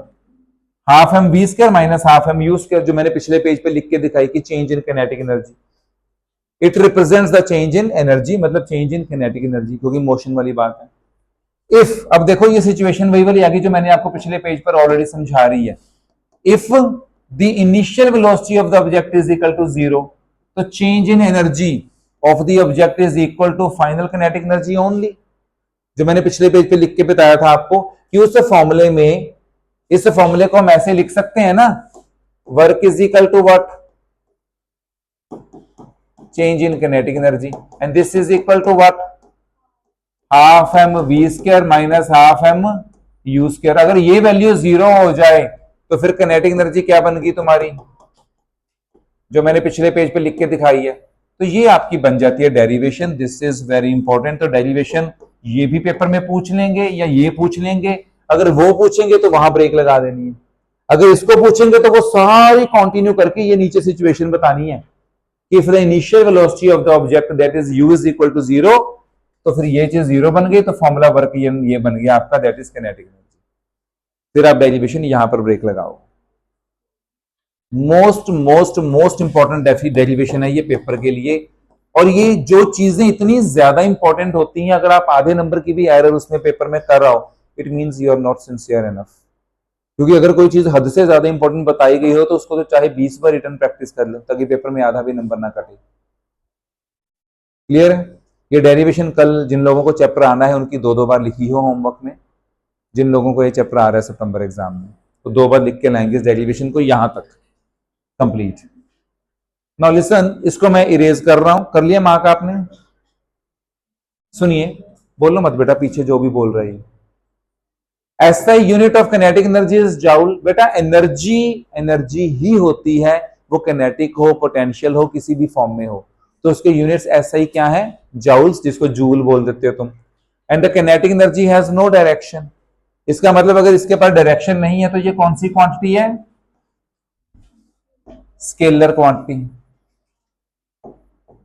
Half m v square minus half m u square, जो मैंने पिछले पेज पे लिख के दिखाई कि change in kinetic energy. It represents the change in energy, मतलब चेंज इन किनेटिक एनर्जी, क्योंकि मोशन वाली बात है। इफ, अब देखो ये सिचुएशन वही वाली आ गई जो मैंने आपको पिछले पेज पर ऑलरेडी समझा रही है। If the initial velocity of the object is equal to 0, तो change in energy of the object is equal to final kinetic energy only, जो मैंने पिछले पेज पे लिख के बताया था आपको कि उस फॉर्मूले में, इस फॉर्मूले को हम ऐसे लिख सकते हैं ना, work is equal to what? Change in kinetic energy, and this is equal to what? Half m v square minus half m u square. अगर ये वैल्यू 0 हो जाए तो फिर किनेटिक एनर्जी क्या बन गई तुम्हारी, जो मैंने पिछले पेज पे लिख के दिखाई है। तो ये आपकी बन जाती है derivation. This is very important. तो डेरिवेशन ये भी पेपर में पूछ लेंगे या ये पूछ लेंगे, अगर वो पूछेंगे तो वहां ब्रेक लगा देनी है, अगर इसको पूछेंगे तो वो सारी कंटिन्यू करके ये नीचे सिचुएशन बतानी है कि if the initial velocity of the object that is u is equal to 0, तो फिर ये चीज 0 बन गई, तो फॉर्मूला वर्क ये बन गया आपका, दैट इज किनेटिक एनर्जी। फिर आप डेरिवेशन यहां पर ब्रेक लगाओ। Most most most important derivation है ये पेपर के लिए। और ये जो चीजें इतनी ज्यादा इंपॉर्टेंट होती हैं, अगर आप आधे नंबर की भी एरर उसमें पेपर में कर रहा हो, it means you are not sincere enough. क्योंकि अगर कोई चीज हद से ज्यादा इंपॉर्टेंट बताई गई हो तो उसको तो चाहे 20 बार रिटर्न प्रैक्टिस कर लो, ताकि पेपर में आधा भी नंबर ना कटे। क्लियर है? ये डेरिवेशन कल जिन लोगों को चैप्टर आना है उनकी 2-2 बार लिखी हो होमवर्क में। जिन लोगों को ये चैप्टर आ रहा है सितंबर एग्जाम में, तो 2 बार लिख के लाएंगे इस डेरिवेशन को यहां तक कंप्लीट। नाउ लिसन, इसको मैं इरेज कर रहा हूं। कर लिया मार्क आपने? सुनिए, बोलो मत बेटा पीछे जो भी बोल रही है। ऐसा unit of kinetic energy is joule. बेटा एनर्जी एनर्जी ही होती है, वो किनेटिक हो, पोटेंशियल हो, किसी भी फॉर्म में हो, तो उसके यूनिट्स ऐसा ही क्या है? जूल्स, जिसको जूल बोल देते हो तुम। And the kinetic energy has no direction. इसका मतलब अगर इसके पास डायरेक्शन नहीं है तो ये कौन सी क्वांटिटी है? Scalar quantity.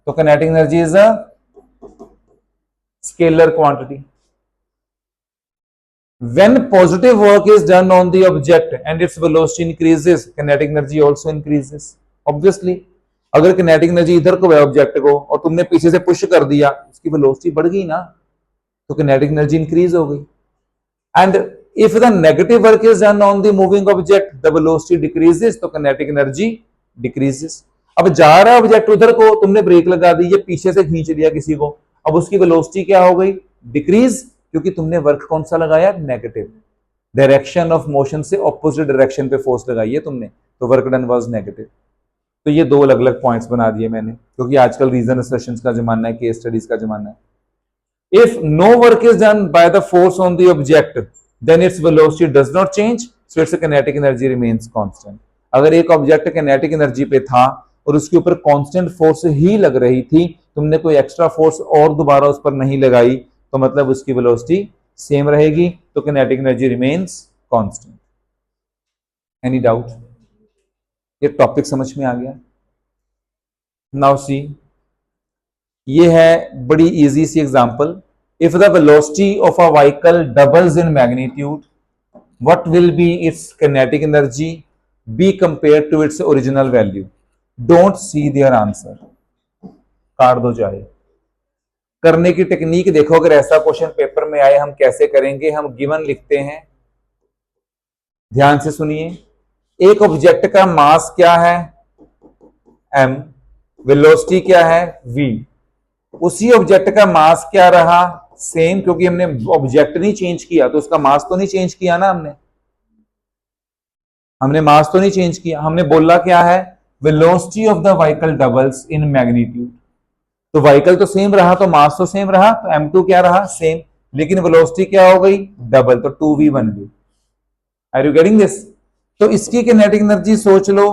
तो kinetic energy is a scalar quantity. When positive work is done on the object and its velocity increases, kinetic energy also increases. Obviously, अगर kinetic energy इधर को है ऑब्जेक्ट को और तुमने पीछे से पुश कर दिया, उसकी वेलोसिटी बढ़ गई ना, तो kinetic energy increase हो गई। And if the negative work is done on the moving object, the velocity decreases, तो kinetic energy decreases। अब जा रहा है ऑब्जेक्ट उधर को, तुमने ब्रेक लगा दी, ये पीछे से खींच लिया किसी को, अब उसकी वेलोसिटी क्या हो गई? डिक्रीज, क्योंकि तुमने वर्क कौन सा लगाया? नेगेटिव। डायरेक्शन ऑफ मोशन से ऑपोजिट डायरेक्शन पे फोर्स लगाई है तुमने, तो वर्क डन वाज नेगेटिव। तो ये 2 अलग अलग पॉइंट्स बना दिए मैंने, क्योंकि आजकल रीजन असर्शंस का जमाना है, केस स्टडीज का जमाना है। If no work is done by the force on the object, then its velocity does not change, so its kinetic energy remains constant. अगर एक ऑब्जेक्ट किनेटिक एनर्जी पे था और उसके ऊपर कांस्टेंट फोर्स ही लग रही थी, तुमने कोई एक्स्ट्रा फोर्स और दोबारा उस पर नहीं लगाई, तो मतलब उसकी वेलोसिटी सेम रहेगी, तो kinetic energy remains constant. Any doubt? ये टॉपिक समझ में आ गया? नाउ सी, ये है बड़ी इजी सी example. If the velocity of a vehicle doubles in magnitude, what will be its kinetic energy be compare to its original value? Don't see their answer, काट दो चाहे। करने की टेक्निक देखो, अगर ऐसा क्वेश्चन पेपर में आए हम कैसे करेंगे। हम गिवन लिखते हैं, ध्यान से सुनिए। एक ऑब्जेक्ट का मास क्या है? m, वेलोसिटी क्या है? v। उसी ऑब्जेक्ट का मास क्या रहा? सेम, क्योंकि हमने ऑब्जेक्ट नहीं चेंज किया, तो उसका मास तो नहीं चेंज किया ना हमने मास तो नहीं चेंज किया। हमने बोला क्या है? Velocity of the vehicle doubles in magnitude. तो व्हीकल तो सेम रहा, तो मास तो सेम रहा, तो m2 क्या रहा? सेम, लेकिन वेलोसिटी क्या हो गई? डबल, तो 2v बन गई। Are you getting this? तो इसकी किनेटिक एनर्जी सोच लो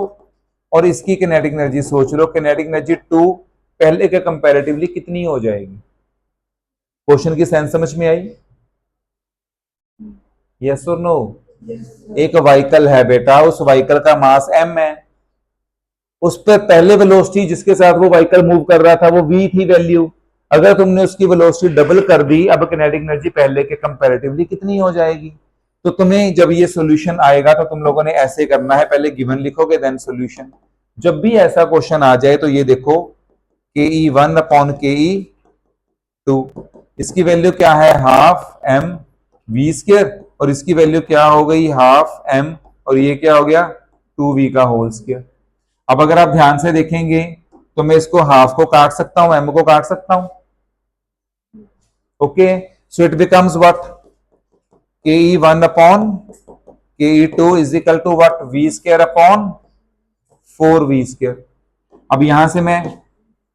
और इसकी किनेटिक एनर्जी सोच लो। किनेटिक एनर्जी 2 पहले के कंपैरेटिवली कितनी हो जाएगी? क्वेश्चन की सेंस समझ में आई? यस और नो? एक व्हीकल है बेटा, उस व्हीकल का मास m है, उस पर पहले वेलोसिटी जिसके साथ वो व्हीकल मूव कर रहा था वो v थी वैल्यू। अगर तुमने उसकी वेलोसिटी डबल कर दी, अब किनेटिक एनर्जी पहले के कंपैरेटिवली कितनी हो जाएगी? तो तुम्हें जब ये सॉल्यूशन आएगा तो तुम लोगों ने ऐसे करना है, पहले गिवन लिखोगे देन सॉल्यूशन। जब भी ऐसा क्वेश्चन आ जाए तो ये देखो, ke1 अपॉन ke2, इसकी वैल्यू क्या है? हाफ m v स्क्वायर, और इसकी वैल्यू क्या हो गई? हाफ m, और ये क्या हो गया? 2v का होल स्क्वायर। अब अगर आप ध्यान से देखेंगे तो मैं इसको हाफ को काट सकता हूं, m को काट सकता हूं। Okay, so it becomes what? ke1 upon ke2 is equal to what? v square upon 4v square. अब यहां से मैं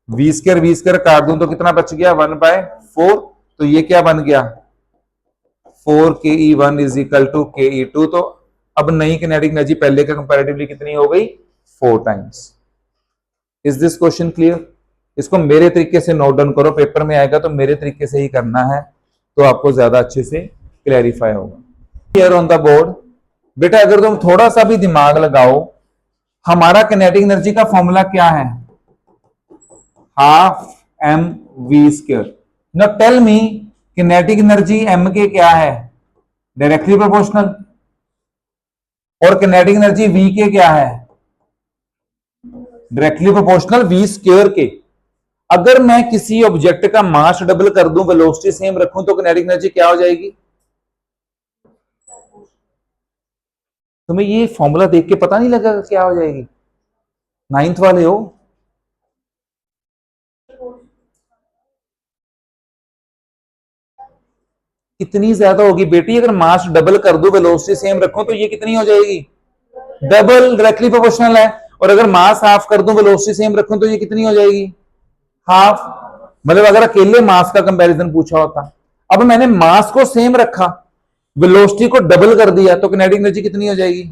v स्क्वायर काट दूं तो कितना बच गया? 1/4। तो ये क्या बन गया? 4ke1 is equal to ke2। तो अब नई किनेटिक एनर्जी पहले के कंपैरेटिवली कितनी हो गई? 4 times. Is this question clear? इसको मेरे तरीके से नोट डाउन करो, पेपर में आएगा तो मेरे तरीके से ही करना है, तो आपको ज्यादा अच्छे से क्लैरिफाई होगा। हियर ऑन द बोर्ड बेटा, अगर तुम थोड़ा सा भी दिमाग लगाओ, हमारा किनेटिक एनर्जी का फॉर्मूला क्या है? Half m v square. Now tell me, kinetic energy m के क्या है? Directly proportional. और किनेटिक एनर्जी v के क्या है? डायरेक्टली प्रोपोर्शनल v स्क्वायर के। अगर मैं किसी ऑब्जेक्ट का मास डबल कर दूं, वेलोसिटी सेम रखूं, तो किनेटिक एनर्जी क्या हो जाएगी? तुम्हें ये फॉर्मूला देख के पता नहीं लगा क्या हो जाएगी? नाइन्थ वाले हो? कितनी ज्यादा होगी बेटी? अगर मास डबल कर दो, वेलोसिटी सेम रखो, तो ये कितनी हो जाएगी? डबल, डायरेक्टली प्रोपोर्शनल है। और अगर मास हाफ कर दूं, वेलोसिटी सेम रखूं, तो ये कितनी हो जाएगी? हाफ। मतलब अगर अकेले मास का कंपैरिजन पूछा होता, अब मैंने मास को सेम रखा, वेलोसिटी को डबल कर दिया, तो किनेटिक एनर्जी कितनी हो जाएगी?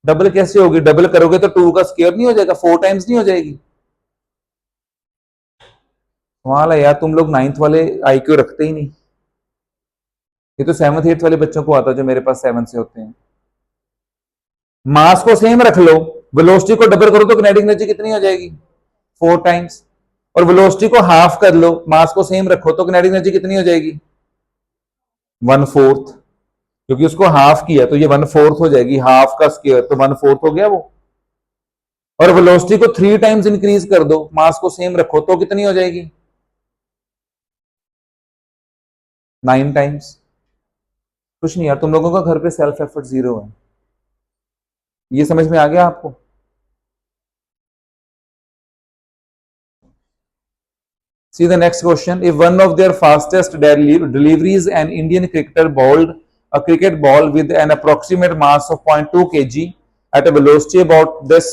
डबल कैसे होगी? डबल करोगे तो 2 का स्क्वायर नहीं हो जाएगा? 4 टाइम्स नहीं हो जाएगी? कमाल है यार, तुम लोग नाइन्थ वाले आईक्यू रखते ही नहीं। ये तो 7th 8th वाले बच्चों को आता है, जो मेरे पास 7 से होते हैं। मास को सेम रख लो, वेलोसिटी को डबल करो, तो किनेटिक एनर्जी कितनी हो जाएगी? 4 टाइम्स। और वेलोसिटी को हाफ कर लो, मास को सेम रखो, तो किनेटिक एनर्जी कितनी हो जाएगी? 1/4। क्योंकि उसको हाफ किया तो ये 1/4 हो जाएगी। हाफ का स्क्वायर तो 1/4 हो गया वो। और वेलोसिटी को 3 टाइम्स इंक्रीज कर दो, मास को सेम रखो, तो कितनी हो जाएगी? 9 टाइम्स। कुछ नहीं यार, तुम लोगों का घर पे सेल्फ एफर्ट 0 है। ये समझ में आ गया आपको? See the next question. If one of their fastest deliveries an Indian cricketer bowled a cricket ball with an approximate mass of 0.2 kg at a velocity about this,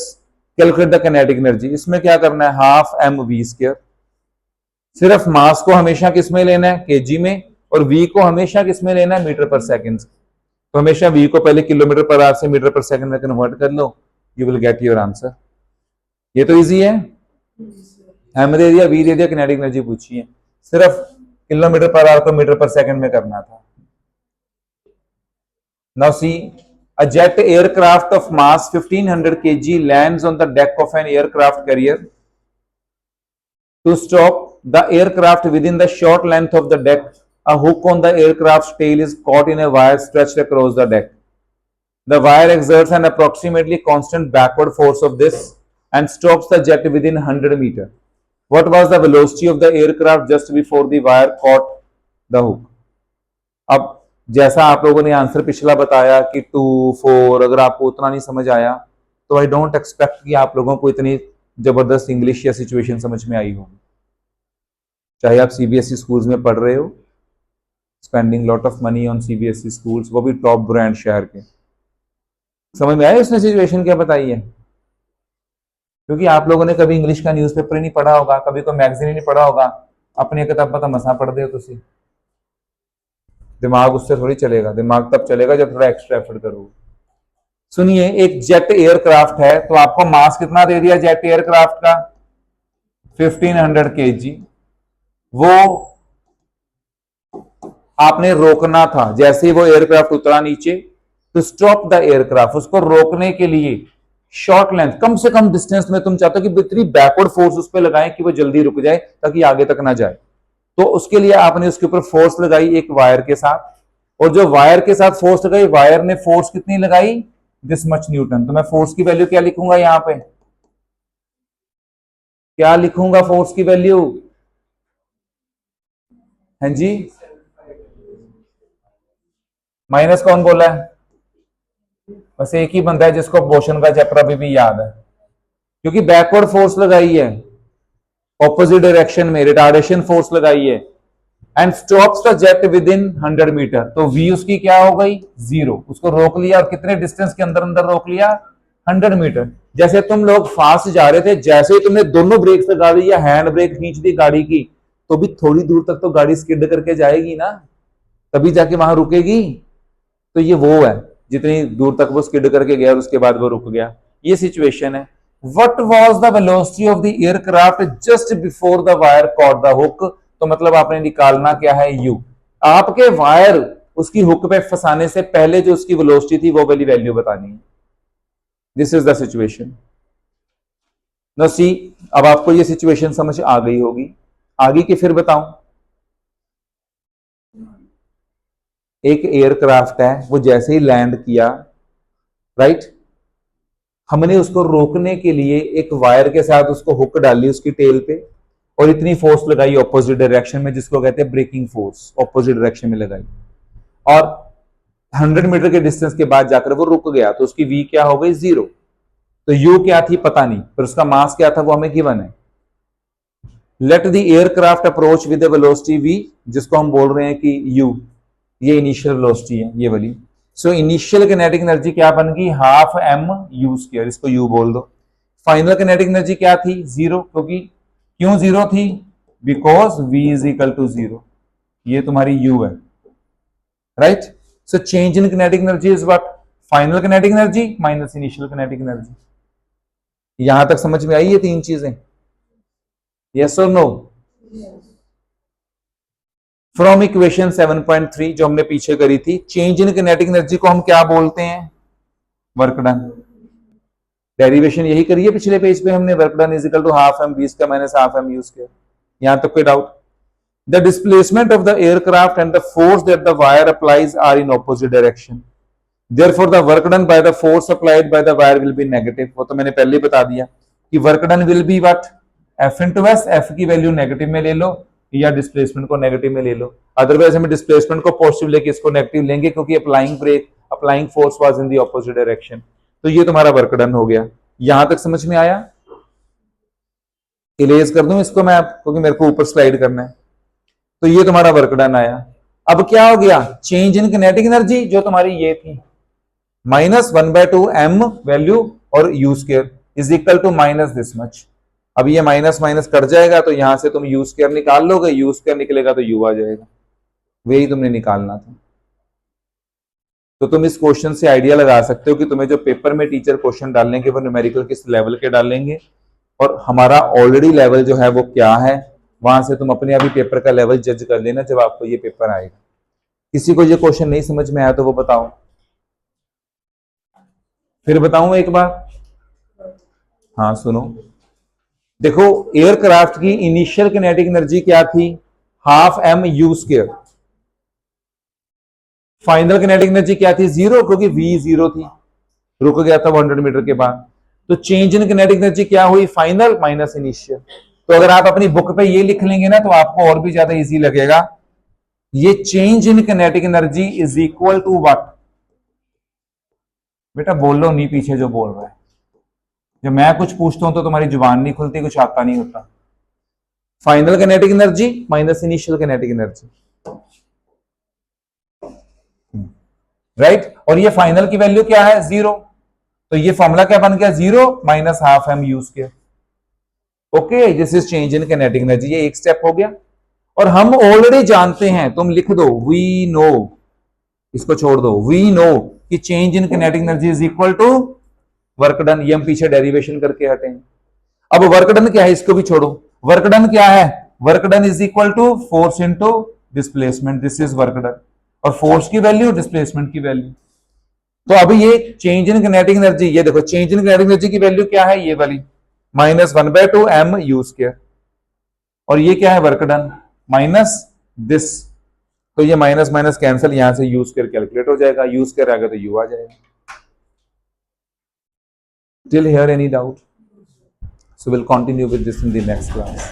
calculate the kinetic energy. इसमें क्या करना है? Half m v square. सिर्फ mass को हमेशा किस में लेना है? केजी में। और वी को हमेशा किस में लेना है? मीटर पर सेकंड। तो हमेशा वी को पहले किलोमीटर पर आवर से मीटर पर सेकंड में कन्वर्ट कर लो, you will get your answer. ये तो इजी है। एम दे दिया, वी दे दिया, किनेटिक एनर्जी पूछी है। सिर्फ किलोमीटर पर आवर को मीटर पर सेकंड में करना था। Now see, a jet aircraft of mass 1500 kg lands on the deck of an aircraft carrier. To stop the aircraft within the short length of the deck, a hook on the aircraft's tail is caught in a wire stretched across the deck. The wire exerts an approximately constant backward force of this and stops the jet within 100 meter. What was the velocity of the aircraft just before the wire caught the hook? अब जैसा आप लोगों ने answer पिछला बताया कि 2 4, अगर आपको उतना नहीं समझ आया तो आई डोंट एक्सपेक्ट कि आप लोगों को इतनी जबरदस्त इंग्लिश या सिचुएशन समझ में आई होगी। चाहे आप सीबीएसई स्कूल्स में पढ़ रहे हो, spending lot of money on CBSE schools, वो भी टॉप ब्रांड शहर के। समझ में आया उसने सिचुएशन क्या बताई है? क्योंकि आप लोगों ने कभी इंग्लिश का न्यूज़पेपर ही नहीं पढ़ा होगा, कभी कोई मैगजीन ही नहीं पढ़ा होगा, अपनी किताब पता मसा पढ़ दे हो तुसी। दिमाग उससे थोड़ी चलेगा, दिमाग तब चलेगा जब थोड़ा एक्स्ट्रा एफर्ट करोगे। सुनिए, एक जेट एयरक्राफ्ट है, तो आपको मास कितना दे दिया जेट एयरक्राफ्ट का? 1500 kg। वो आपने रोकना था। जैसे ही वो एयरक्राफ्ट उतरा नीचे, तो स्टॉप द एयरक्राफ्ट, उसको रोकने के लिए शॉर्ट लेंथ, कम से कम डिस्टेंस में तुम चाहते हो कि इतनी बैकवर्ड फोर्स उस पर लगाएं कि वो जल्दी रुक जाए ताकि आगे तक ना जाए। तो उसके लिए आपने उसके ऊपर फोर्स लगाई एक वायर के साथ, और जो वायर के साथ फोर्स लगाई, वायर ने फोर्स कितनी लगाई? This much Newton. तो मैं फोर्स की वैल्यू क्या लिखूंगा यहां पे? क्या लिखूंगा फोर्स की वैल्यू? हाँ जी, माइनस कौन बोला है? बस एक ही बंदा है जिसको मोशन का चैप्टर अभी भी याद है, क्योंकि बैकवर्ड फोर्स लगाई है, ऑपोजिट डायरेक्शन में रिटार्डेशन फोर्स लगाई है, and stops the jet within 100 metre. तो वी उसकी क्या हो गई? 0। उसको रोक लिया, और कितने डिस्टेंस के अंदर अंदर रोक लिया? 100 मीटर। जैसे तुम लोग फास्ट जा रहे थे, जैसे ही तुमने दोनों ब्रेक लगा दी या हैंड ब्रेक खींच दी गाड़ी की, तो भी थोड़ी दूर तक तो गाड़ी स्किड करके जाएगी ना, तभी जाके वहां रुकेगी। तो ये वो है, जितनी दूर तक वो स्किड करके गया और उसके बाद वो रुक गया, ये सिचुएशन है। What was the velocity of the aircraft just before the wire caught the hook? तो मतलब आपने निकालना क्या है? u। आपके वायर उसकी हुक पे फंसाने से पहले जो उसकी वेलोसिटी थी, वो वाली वैल्यू बतानी है। This is the situation. No see, अब आपको ये सिचुएशन समझ आ गई होगी। आगे की फिर बताऊं। एक एयरक्राफ्ट है, वो जैसे ही लैंड किया, राइट, हमने उसको रोकने के लिए एक वायर के साथ उसको हुक डाली उसकी टेल पे और इतनी फोर्स लगाई ऑपोजिट डायरेक्शन में, जिसको कहते हैं ब्रेकिंग फोर्स, ऑपोजिट डायरेक्शन में लगाई, और 100 मीटर के डिस्टेंस के बाद जाकर वो रुक गया, तो उसकी वी क्या हो गई? 0। तो यू क्या थी पता नहीं, पर उसका मास क्या था वो हमें गिवन है। Let the aircraft approach with velocity v, जिसको हम बोल रहे हैं कि यू, ये इनिशियल वेलोसिटी है ये वाली। सो इनिशियल किनेटिक एनर्जी क्या बन गई? हाफ एम यू स्क्वायर, इसको यू बोल दो। फाइनल किनेटिक एनर्जी क्या थी? 0, क्योंकि क्यों 0 थी? Because v is equal to 0, ये तुम्हारी u है, right. So change in kinetic energy is what? Final kinetic energy minus initial kinetic energy. यहां तक समझ में आई ये तीन चीजें? यस और नो? फ्रॉम इक्वेशन 7.3 जो हमने पीछे करी थी, चेंज इन किनेटिक एनर्जी को हम क्या बोलते हैं? Work done. डेरिवेशन यही करिए पिछले पेज पे हमने, work done is equal to half m v square minus half m u square. यहां तक कोई doubt? The displacement of the aircraft and the force that the wire applies are in opposite direction, therefore the work done by the force applied by the wire will be negative. वो तो मैंने पहले ही बता दिया कि work done will be what? F into s, F की value negative में ले लो या डिस्प्लेसमेंट को नेगेटिव में ले लो, अदरवाइज हमें डिस्प्लेसमेंट को पॉजिटिव लेके इसको नेगेटिव लेंगे, क्योंकि applying force was in the opposite direction. तो ये तुम्हारा वर्क डन हो गया। यहां तक समझ में आया? इरेज कर दूं इसको मैं, क्योंकि मेरे को ऊपर स्लाइड करना है। तो ये तुम्हारा वर्क डन आया। अब क्या हो गया? चेंज इन किनेटिक एनर्जी जो तुम्हारी ये थी -1/2 m वैल्यू और u square is equal to minus this much. अब ये माइनस माइनस कट जाएगा, तो यहां से तुम u स्क्वायर निकाल लोगे, u स्क्वायर निकलेगा तो u आ जाएगा, वही तुमने निकालना था। तो तुम इस क्वेश्चन से आइडिया लगा सकते हो कि तुम्हें जो पेपर में टीचर क्वेश्चन डालेंगे वो न्यूमेरिकल किस लेवल के डालेंगे, और हमारा ऑलरेडी लेवल जो है वो क्या है, वहां से तुम अपने अभी पेपर का लेवल जज कर लेना जब आपको ये पेपर आएगा। किसी को ये क्वेश्चन नहीं समझ में आया तो वो बताओ, फिर बताऊं एक बार? हाँ सुनो, देखो एयरक्राफ्ट की इनिशियल किनेटिक एनर्जी क्या थी? Half m u square. Final kinetic energy क्या थी? 0, क्योंकि v 0 थी, रुक गया था 100 मीटर के बाद। तो चेंज इन किनेटिक एनर्जी क्या हुई? Final minus initial. तो अगर आप अपनी बुक पे ये लिख लेंगे ना तो आपको और भी ज्यादा इजी लगेगा। ये change in kinetic energy is equal to what? बेटा बोल लो, नहीं पीछे जो बोल रहा है। जब मैं कुछ पूछता हूं तो तुम्हारी जुबान नहीं खुलती, कुछ आता नहीं होता। Final kinetic energy minus initial kinetic energy, right. और ये फाइनल की वैल्यू क्या है? 0। तो ये फॉर्मूला क्या बन गया? 0 minus half m u square. Okay, this is change in kinetic energy. ये एक स्टेप हो गया। और हम ऑलरेडी जानते हैं, तुम लिख दो वी नो, इसको छोड़ दो, वी नो कि change in kinetic energy is equal to work done. ये हम पीछे डेरिवेशन करके हटे हैं। अब वर्क डन क्या है इसको भी छोड़ो। वर्क डन क्या है? Work done is equal to force into displacement, this is work done. और फोर्स की वैल्यू डिस्प्लेसमेंट की वैल्यू। तो अभी ये चेंज इन किनेटिक एनर्जी, ये देखो चेंज इन किनेटिक एनर्जी की वैल्यू क्या है? ये वाली -1/2 m यू स्क्वायर। और ये क्या है? Work done minus this. तो ये माइनस माइनस कैंसिल, यहां से यू स्क्वायर कैलकुलेट हो जाएगा, यू स्क्वायर आ गया तो यू आ जाएगा। Till here any doubt? So we'll continue with this in the next class.